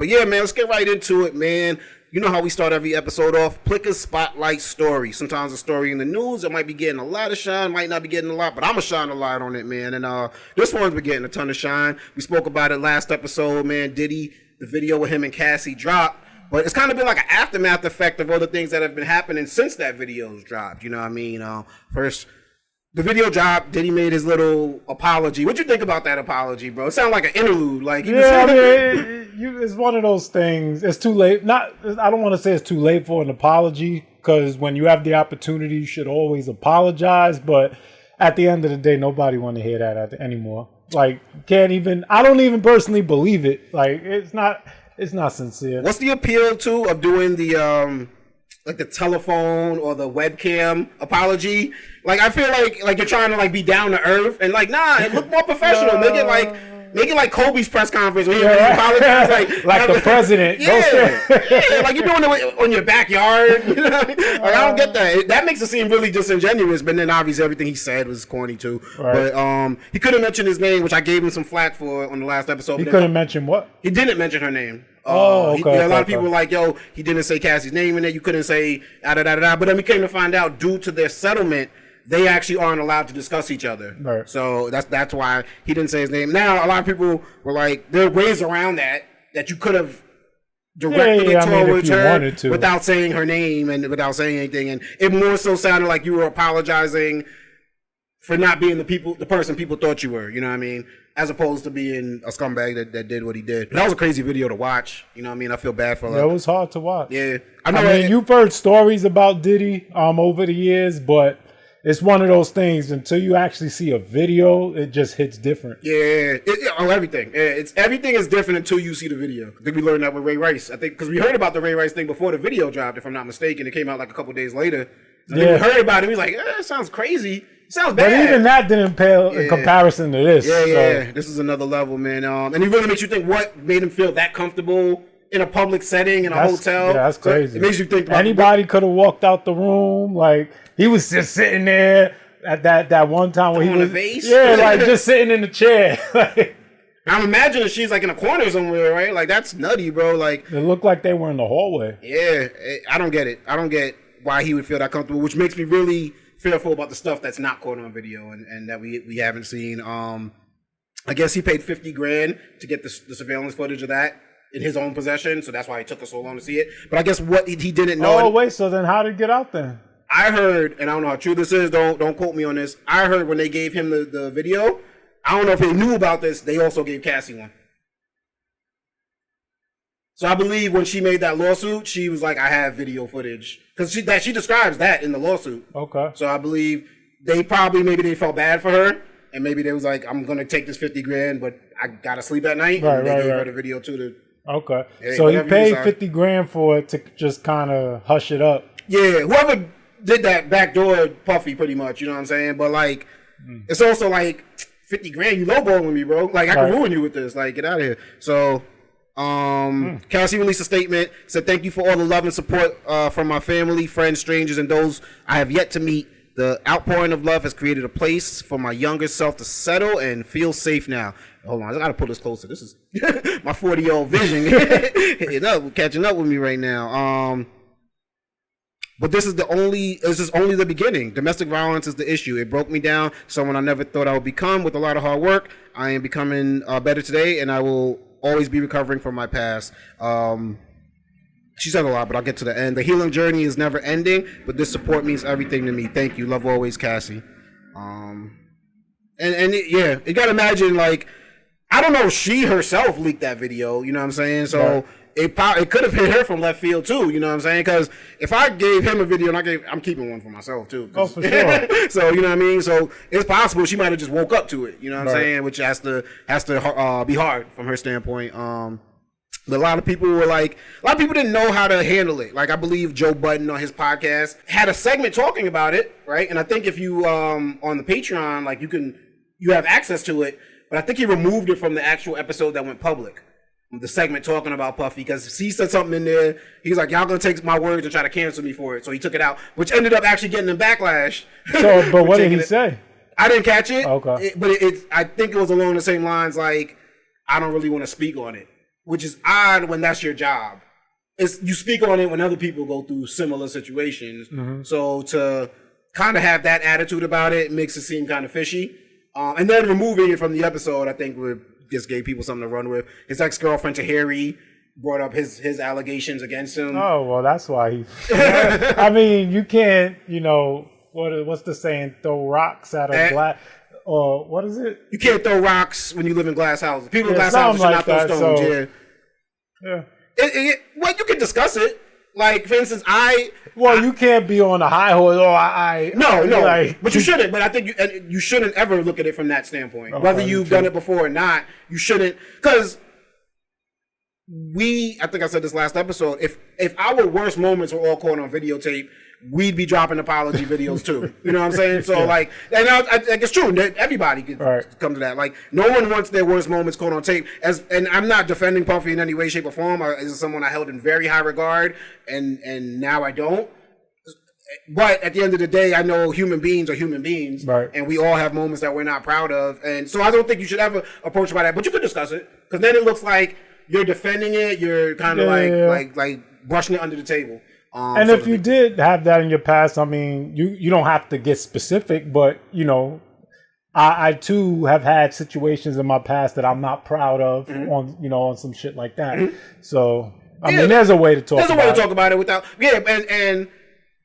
But yeah, man, let's get right into it, man. You know how we start every episode off. Pick a spotlight story. Sometimes a story in the news, it might be getting a lot of shine, might not be getting a lot, but I'm going to shine a light on it, man. And this one's been getting a ton of shine. We spoke about it last episode, man. Diddy, the video with him and Cassie dropped. But it's kind of been like an aftermath effect of all the things that have been happening since that video's dropped. You know what I mean? First, the video dropped. Diddy made his little apology. What'd you think about that apology, bro? It sounded like an interlude. Like it's one of those things. It's too late. I don't want to say it's too late for an apology, because when you have the opportunity, you should always apologize. But at the end of the day, nobody want to hear that anymore. Like, I don't even personally believe it. Like, it's not sincere. What's the appeal of doing the like the telephone or the webcam apology? Like, I feel like you're trying to like be down to earth and like, nah, it look more professional. Make it like Kobe's press conference when he apologized, like the president. Yeah, like you're doing it on your backyard. You know? Like, I don't get that. That makes it seem really disingenuous. But then obviously everything he said was corny too. Right. But he couldn't mention his name, which I gave him some flack for on the last episode. He couldn't mention what? He didn't mention her name. Okay. A lot of people were like, yo, he didn't say Cassie's name in it. You couldn't say da-da-da-da-da. But then we came to find out, due to their settlement, they actually aren't allowed to discuss each other. Right. So that's why he didn't say his name. Now, a lot of people were like, there are ways around that you could have directly towards her without saying her name and without saying anything. And it more so sounded like you were apologizing for not being the person people thought you were. You know what I mean? As opposed to being a scumbag that did what he did. But that was a crazy video to watch. You know what I mean? I feel bad for that. It was hard to watch. Yeah. I mean, you've heard stories about Diddy over the years, but it's one of those things, until you actually see a video, it just hits different. Yeah, everything. Everything is different until you see the video. I think we learned that with Ray Rice. I think because we heard about the Ray Rice thing before the video dropped, if I'm not mistaken. It came out like a couple days later. I think we heard about it. We was like, it sounds crazy. It sounds bad. But even that didn't pale in comparison to this. Yeah. This is another level, man. And it really makes you think what made him feel that comfortable in a public setting in a hotel. Yeah, that's crazy. It makes you think about anybody could have walked out the room. Like, he was just sitting there at that one time when he was like just sitting in the chair. I'm imagining she's like in a corner somewhere, right? Like, that's nutty, bro. Like, it looked like they were in the hallway. Yeah, I don't get it. I don't get why he would feel that comfortable, which makes me really fearful about the stuff that's not caught on video and that we haven't seen. I guess he paid $50,000 to get the surveillance footage of that in his own possession, so that's why it took us so long to see it. But I guess what he didn't know. Oh, wait, so then how did it get out then? I heard, and I don't know how true this is, don't quote me on this. I heard when they gave him the video, I don't know if they knew about this, they also gave Cassie one. So I believe when she made that lawsuit, she was like, I have video footage. Because she describes that in the lawsuit. Okay. So I believe maybe they felt bad for her, and maybe they was like, I'm going to take this $50,000, but I got to sleep at night. And they gave her the video too. Okay. Hey, so he paid $50,000 for it to just kind of hush it up. Yeah, whoever did that backdoor Puffy, pretty much. You know what I'm saying? But like, it's also like $50,000. You lowballing me, bro. Like, I can ruin you with this. Like, get out of here. So, Cassie released a statement. Said, "Thank you for all the love and support from my family, friends, strangers, and those I have yet to meet. The outpouring of love has created a place for my younger self to settle and feel safe now." Hold on, I gotta pull this closer. This is my 40-year-old vision. Catching up with me right now. But this is only the beginning. Domestic violence is the issue. It broke me down. Someone I never thought I would become. With a lot of hard work, I am becoming better today, and I will always be recovering from my past. She said a lot, but I'll get to the end. The healing journey is never ending, but this support means everything to me. Thank you. Love always, Cassie. You gotta imagine, like, I don't know if she herself leaked that video, you know what I'm saying? So it could have hit her from left field too, you know what I'm saying? Because if I gave him a video and I'm keeping one for myself too. Oh, for sure. So, you know what I mean? So it's possible she might have just woke up to it, you know what I'm saying? Which has to be hard from her standpoint. But a lot of people didn't know how to handle it. Like, I believe Joe Budden on his podcast had a segment talking about it, right? And I think if you on the Patreon, like, you have access to it, but I think he removed it from the actual episode that went public. The segment talking about Puffy, because he said something in there. He's like, y'all gonna take my words and try to cancel me for it. So he took it out, which ended up actually getting him backlash. So, but what did he say? I didn't catch it. Okay. But I think it was along the same lines, like, I don't really want to speak on it. which is odd when that's your job. You speak on it when other people go through similar situations. Mm-hmm. So to kind of have that attitude about it makes it seem kind of fishy. And then removing it from the episode, I think just gave people something to run with. His ex-girlfriend Tahiri brought up his allegations against him. Oh, well, that's why he... I mean, you can't, what's the saying? Throw rocks at a glass... Or what is it? You can't throw rocks when you live in glass houses. People in glass houses should not throw stones. Yeah. Well, you can discuss it. Like, for instance, you can't be on a high horse. No. But you shouldn't. But I think you shouldn't ever look at it from that standpoint. Okay, whether you've done it before or not, you shouldn't. Because I think I said this last episode, if our worst moments were all caught on videotape, we'd be dropping apology videos too. You know what I'm saying? So and I think it's true. Everybody could come to that. Like, no one wants their worst moments caught on tape. And I'm not defending Puffy in any way, shape, or form. This is someone I held in very high regard, and now I don't. But at the end of the day, I know human beings are human beings, and we all have moments that we're not proud of. And so I don't think you should ever approach it by that. But you could discuss it, because then it looks like you're defending it. You're kind of like brushing it under the table. And if you did have that in your past, I mean, you don't have to get specific, but I too have had situations in my past that I'm not proud of on some shit like that. Mm-hmm. So I mean, there's a way to talk. There's a way to talk about it without and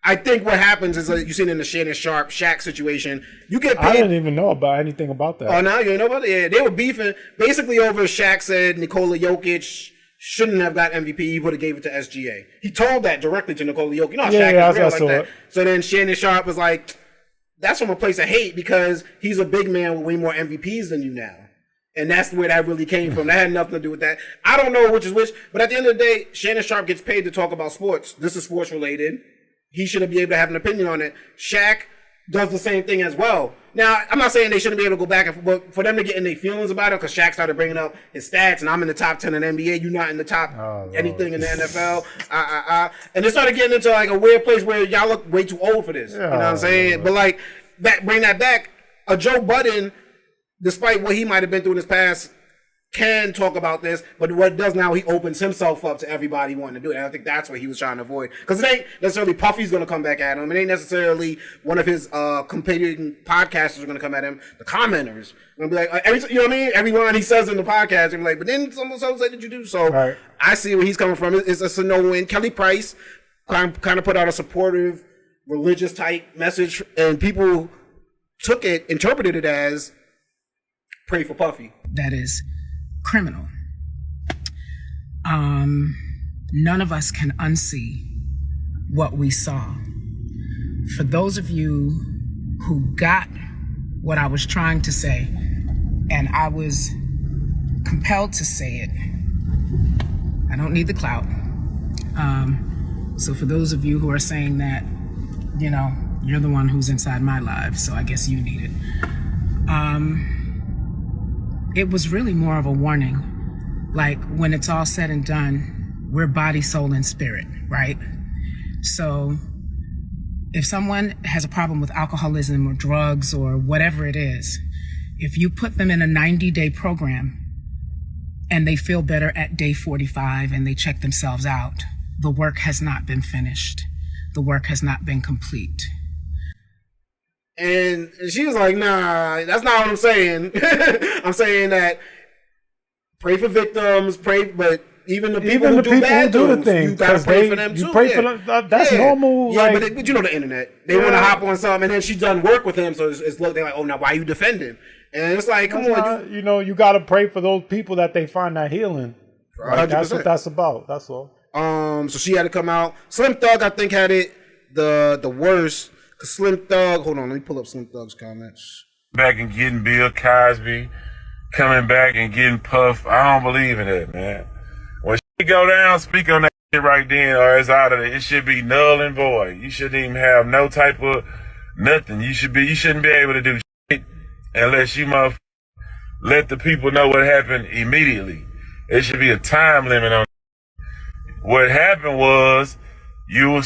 I think what happens is you seen in the Shannon Sharp Shaq situation, you get paid. I didn't even know about anything about that. Oh, no, you didn't know about it? Yeah, they were beefing basically over Shaq said Nikola Jokic shouldn't have got MVP. He would have gave it to SGA. He told that directly to Nikola Jokic. Shaq is real like that. So then Shannon Sharp was like, that's from a place of hate because he's a big man with way more MVPs than you now. And that's where that really came from. That had nothing to do with that. I don't know which is which, but at the end of the day, Shannon Sharp gets paid to talk about sports. This is sports related. He shouldn't be able to have an opinion on it. Shaq does the same thing as well. Now, I'm not saying they shouldn't be able to go back, but for them to get in their feelings about it, because Shaq started bringing up his stats, and I'm in the top 10 in the NBA, you're not in the top anything in the NFL. And they started getting into like a weird place where y'all look way too old for this. You know what I'm saying? But like, bring that back. A Joe Budden, despite what he might have been through in his past, can talk about this, but what it does now, he opens himself up to everybody wanting to do it. And I think that's what he was trying to avoid. Because it ain't necessarily Puffy's going to come back at him. It ain't necessarily one of his competing podcasters are going to come at him. The commenters are going to be like, you know what I mean? Every line he says in the podcast, and be like, but then someone said, did you do? So I see where he's coming from. It's a no-win. Kelly Price kind of put out a supportive, religious type message, and people interpreted it as pray for Puffy. That is criminal. None of us can unsee what we saw. For those of you who got what I was trying to say, and I was compelled to say it, I don't need the clout. So for those of you who are saying that, you're the one who's inside my life, so I guess you need it. It was really more of a warning. Like, when it's all said and done, we're body, soul, and spirit, right? So if someone has a problem with alcoholism or drugs or whatever it is, if you put them in a 90-day program and they feel better at day 45 and they check themselves out, the work has not been finished. The work has not been complete. And she was like, nah, that's not what I'm saying. I'm saying that pray for victims, but even the people who do bad things, you gotta pray for them too. You pray for them. That's normal. Yeah, but you know the internet. They want to hop on something, and then she's done work with him, so it's look. They're like, oh, now why are you defending? And it's like, come on, you got to pray for those people that they find that healing. Like, that's what that's about. That's all. So she had to come out. Slim Thug, I think, had it the worst. Cause Slim Thug, hold on, let me pull up Slim Thug's comments. Back and getting Bill Cosby, coming back and getting Puff. I don't believe in that, man. When she go down, speak on that shit right then, or it's out of it. It should be null and void. You shouldn't even have no type of nothing. You shouldn't be able to do shit unless you let the people know what happened immediately. It should be a time limit on it. What happened was you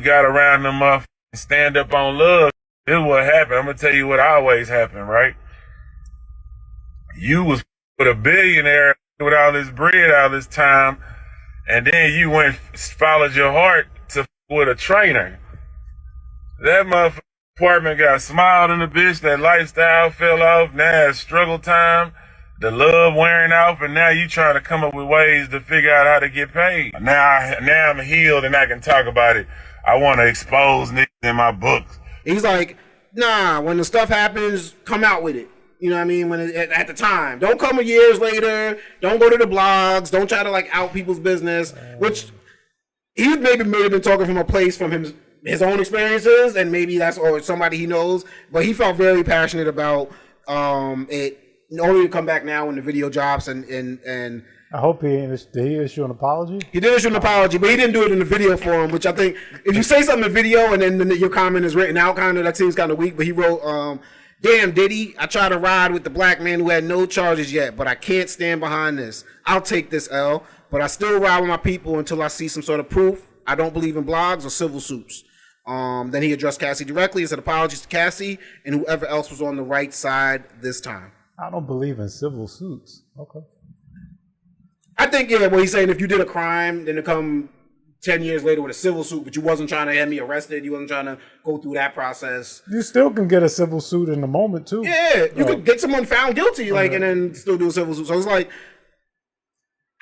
got around them up. Stand up on love. This is what happened. I'm gonna tell you what always happened, right? You was with a billionaire with all this bread, all this time, and then you went followed your heart to with a trainer. That motherfucking apartment got smiled in the bitch. That lifestyle fell off. Now it's struggle time. The love wearing off, and now you trying to come up with ways to figure out how to get paid. Now I'm healed and I can talk about it. I want to expose niggas in my books. He's like, nah, when the stuff happens, come out with it. You know what I mean? When at the time. Don't come years later. Don't go to the blogs. Don't try to like out people's business. Which he may have been talking from a place from his own experiences, and maybe that's or somebody he knows. But he felt very passionate about it. Only to come back now when the video drops and I hope did he issue an apology? He did issue an apology, but he didn't do it in the video form, which I think if you say something in video and then your comment is written out, kind of that seems kind of weak. But he wrote, "Damn Diddy, I tried to ride with the black man who had no charges yet, but I can't stand behind this. I'll take this L, but I still ride with my people until I see some sort of proof. I don't believe in blogs or civil suits." Then he addressed Cassie directly and said apologies to Cassie and whoever else was on the right side this time. I don't believe in civil suits. Okay. I think, yeah, what he's saying, if you did a crime, then to come 10 years later with a civil suit, but you wasn't trying to have me arrested, you wasn't trying to go through that process. You still can get a civil suit in the moment, too. Yeah, you could get someone found guilty, like, and then still do a civil suit. So it's like,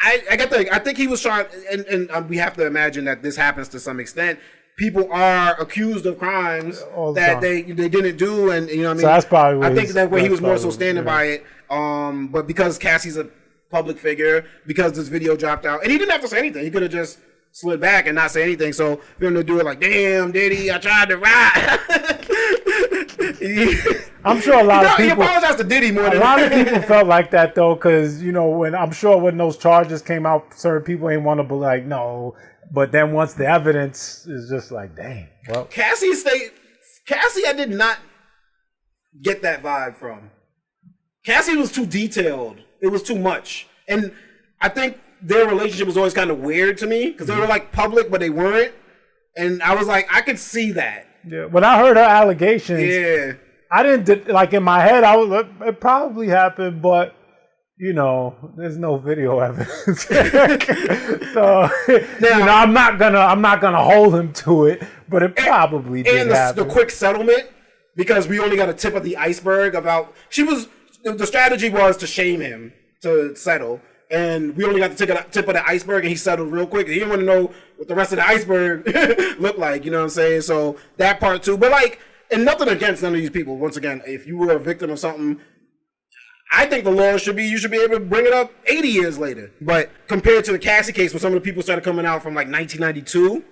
I think he was trying, and we have to imagine that this happens to some extent. People are accused of crimes that they didn't do, and you know what I mean. So that's probably. I think that way he was more so standing by it. But because Cassie's a public figure, because this video dropped out, and he didn't have to say anything. He could have just slid back and not say anything. So for him to do it like, "Damn, Diddy, I tried to ride." I'm sure a lot of people. He apologized to Diddy more than a lot of people felt like that though, because when those charges came out, certain people ain't want to be like, no. But then once the evidence is just like, dang. Well, Cassie, I did not get that vibe from. Cassie was too detailed. It was too much. And I think their relationship was always kind of weird to me because they were like public, but they weren't. And I was like, I could see that. Yeah. When I heard her allegations, yeah, I didn't like in my head. I was it probably happened, but there's no video evidence. So now, I'm not gonna hold him to it, but it probably did happen. And the quick settlement, because we only got a tip of the iceberg about the strategy was to shame him to settle. And we only got the tip of the iceberg, and he settled real quick. He didn't want to know what the rest of the iceberg looked like, you know what I'm saying? So that part too. But and nothing against none of these people. Once again, if you were a victim of something, I think the law you should be able to bring it up 80 years later. But compared to the Cassie case, when some of the people started coming out from like 1992,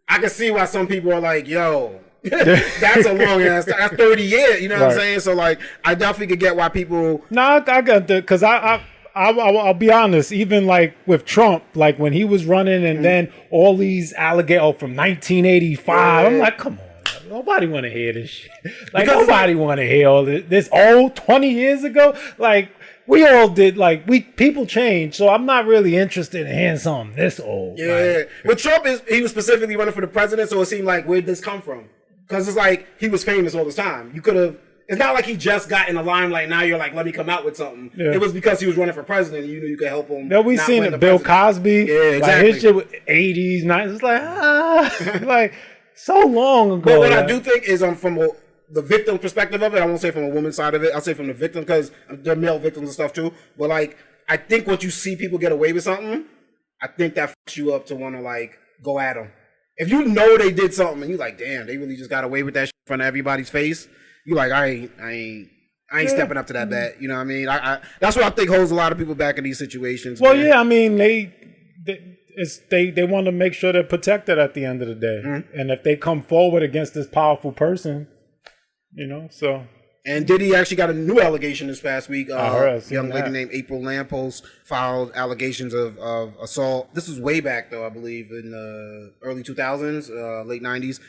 I can see why some people are like, yo, that's a long ass, that's 30 years, you know what I'm saying? So I definitely could get why people. No, I got that, because I'll be honest, even like with Trump, like when he was running and then all these allegations from 1985, I'm like, come on. Nobody want to hear this shit. Nobody want to hear all this old 20 years ago. Like, we all did, people change. So I'm not really interested in hearing something this old. Yeah. But Trump, he was specifically running for the president, so it seemed like, where'd this come from? Because it's like, he was famous all this time. You could have, it's not like he just got in the limelight, now you're like, let me come out with something. Yeah. It was because he was running for president, and you knew you could help him. Yeah, we seen it. Bill Cosby. Yeah, exactly. His shit was 80s, 90s. It's like, so long ago. But what I do think is from the victim perspective of it, I won't say from a woman's side of it, I'll say from the victim, because they're male victims and stuff too. But I think once you see people get away with something, I think that fucks you up to want to go at them. If you know they did something and you're like, damn, they really just got away with that shit in front of everybody's face, you like, I ain't stepping up to that bat. You know what I mean? I that's what I think holds a lot of people back in these situations. Well, man. Yeah, I mean, they want to make sure they're protected at the end of the day. Mm-hmm. And if they come forward against this powerful person, so. And Diddy actually got a new allegation this past week. A young lady that. named April Lampos filed allegations of assault. This was way back, though, I believe, in the early 2000s, late 90s.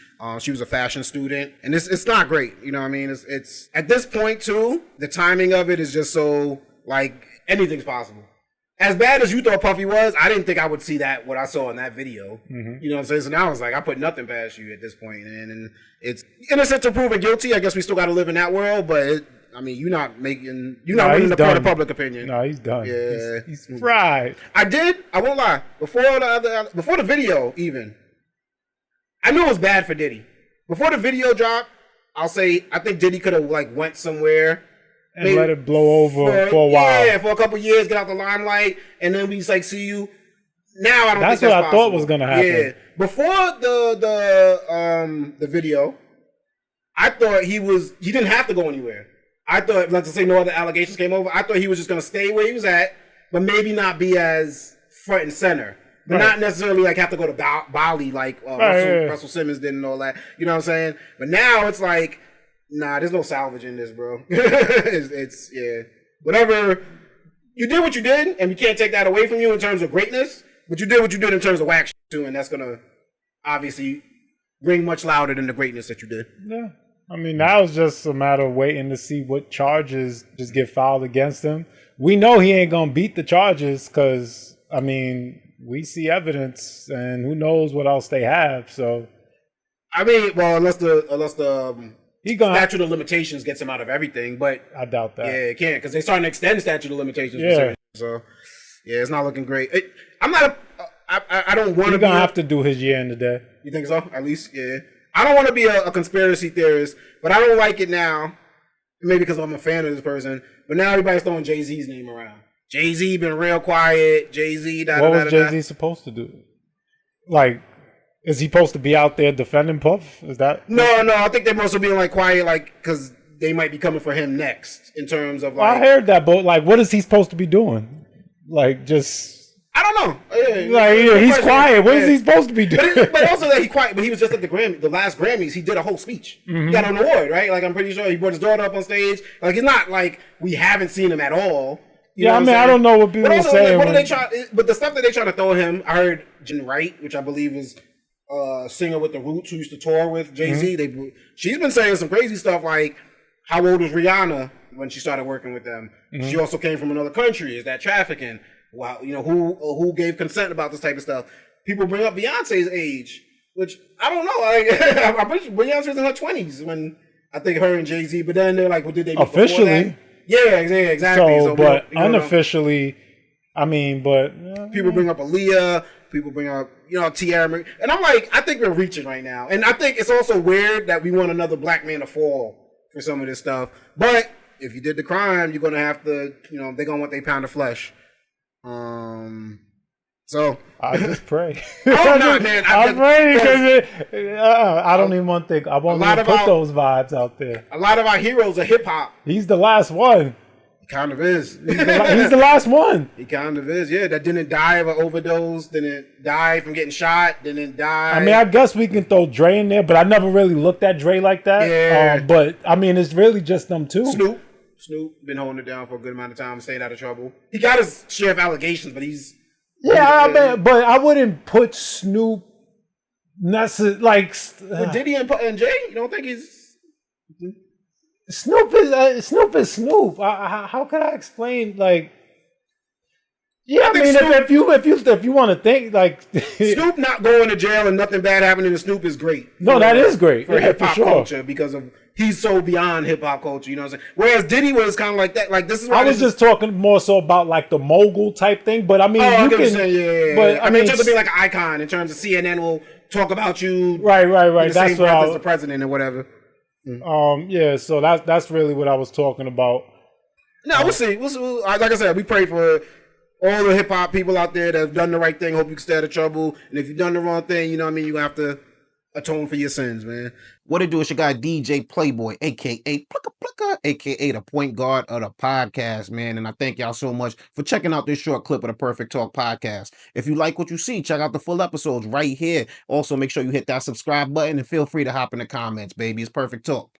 She was a fashion student. And it's not great. You know what I mean? It's at this point, too, the timing of it is just so, anything's possible. As bad as you thought Puffy was, I didn't think I would see what I saw in that video. Mm-hmm. You know what I'm saying? So now I was like, I put nothing past you at this point. And it's innocent to proven guilty. I guess we still got to live in that world. But I mean, you're not winning he's the court of done. public opinion. No, he's done. Yeah. He's fried. I won't lie. Before the video even, I knew it was bad for Diddy. Before the video dropped, I'll say I think Diddy could have like went somewhere and let it blow over for a while. Yeah, for a couple years, get out the limelight, and then we just like see you. Now I don't think that's what I possible. thought was gonna happen. Yeah. Before the video, I thought he didn't have to go anywhere. I thought, let's say no other allegations came over, I thought he was just gonna stay where he was at, but maybe not be as front and center. But not necessarily like have to go to Bali like Russell Simmons did and all that. You know what I'm saying? But now it's like, nah, there's no salvaging this, bro. it's whatever. You did what you did, and we can't take that away from you in terms of greatness. But you did what you did in terms of whack shit too, and that's gonna obviously ring much louder than the greatness that you did. Yeah. I mean, now it's just a matter of waiting to see what charges just get filed against him. We know he ain't gonna beat the charges because, I mean, we see evidence, and who knows what else they have. So, I mean, well, unless the statute of limitations gets him out of everything, but I doubt that. Yeah, it can't because they're starting to extend statute of limitations. For certain, so yeah, it's not looking great. I don't want to. He's gonna have to do his year in the day. You think so? At least, yeah. I don't want to be a conspiracy theorist, but I don't like it now. Maybe because I'm a fan of this person, but now everybody's throwing Jay-Z's name around. Jay-Z been real quiet. Jay-Z. What was Jay-Z supposed to do? Like, is he supposed to be out there defending Puff? Is that? No. I think they're mostly being like quiet, like because they might be coming for him next in terms of like. I heard that, but like, what is he supposed to be doing? Like, just. I don't know. He's quiet. What is he supposed to be doing? But also that he quiet. But he was just at the last Grammys. He did a whole speech. Mm-hmm. He got an award, right? Like I'm pretty sure he brought his daughter up on stage. Like it's not like we haven't seen him at all. I mean, I don't know what people are saying. What are they trying? But the stuff that they trying to throw him, I heard Jen Wright, which I believe is a singer with the Roots who used to tour with Jay-Z. Mm-hmm. She's been saying some crazy stuff like, how old was Rihanna when she started working with them? Mm-hmm. She also came from another country. Is that trafficking? Wow, who gave consent about this type of stuff? People bring up Beyonce's age, which I don't know. I'm pretty sure Beyonce's in her 20s when I think her and Jay-Z. But then they're like, well, did they officially? Yeah, exactly. So but unofficially, I mean, but people bring up Aaliyah. People bring up Tiara, and I'm like, I think we're reaching right now, and I think it's also weird that we want another black man to fall for some of this stuff. But if you did the crime, you're gonna have to, they're gonna want their pound of flesh. So I just pray. Oh no, man! I pray because I don't even want to think. I won't even put those vibes out there. A lot of our heroes are hip hop. He's the last one. He kind of is. He's the last one. He kind of is. Yeah, that didn't die of an overdose. Didn't die from getting shot. Didn't die. I mean, I guess we can throw Dre in there, but I never really looked at Dre like that. Yeah. But I mean, it's really just them two. Snoop been holding it down for a good amount of time, staying out of trouble. He got his share of allegations, but he's but I wouldn't put Snoop like with Diddy and Jay. You don't think he's Snoop is Snoop. How can I explain? Like, yeah, I mean, Snoop, if you want to think like Snoop not going to jail and nothing bad happening to Snoop is great. No, that is great for hip hop culture because of. He's so beyond hip hop culture, you know what I'm saying? Whereas Diddy was kind of like that. Like this is why I was just talking more so about like the mogul type thing, but I mean, you can say, But I mean, in terms of being like an icon, in terms of CNN will talk about you, right. That's what as the president or whatever. Yeah. So that's really what I was talking about. No, we'll see. Like I said, we pray for all the hip hop people out there that have done the right thing. Hope you can stay out of trouble. And if you've done the wrong thing, you know what I mean, you have to atone for your sins, man. What it do is your guy DJ Playboy, aka Plucka Plucka, aka the point guard of the podcast, man. And I thank y'all so much for checking out this short clip of the Perfect Talk podcast. If you like what you see, check out the full episodes right here. Also, make sure you hit that subscribe button and feel free to hop in the comments, baby. It's Perfect Talk.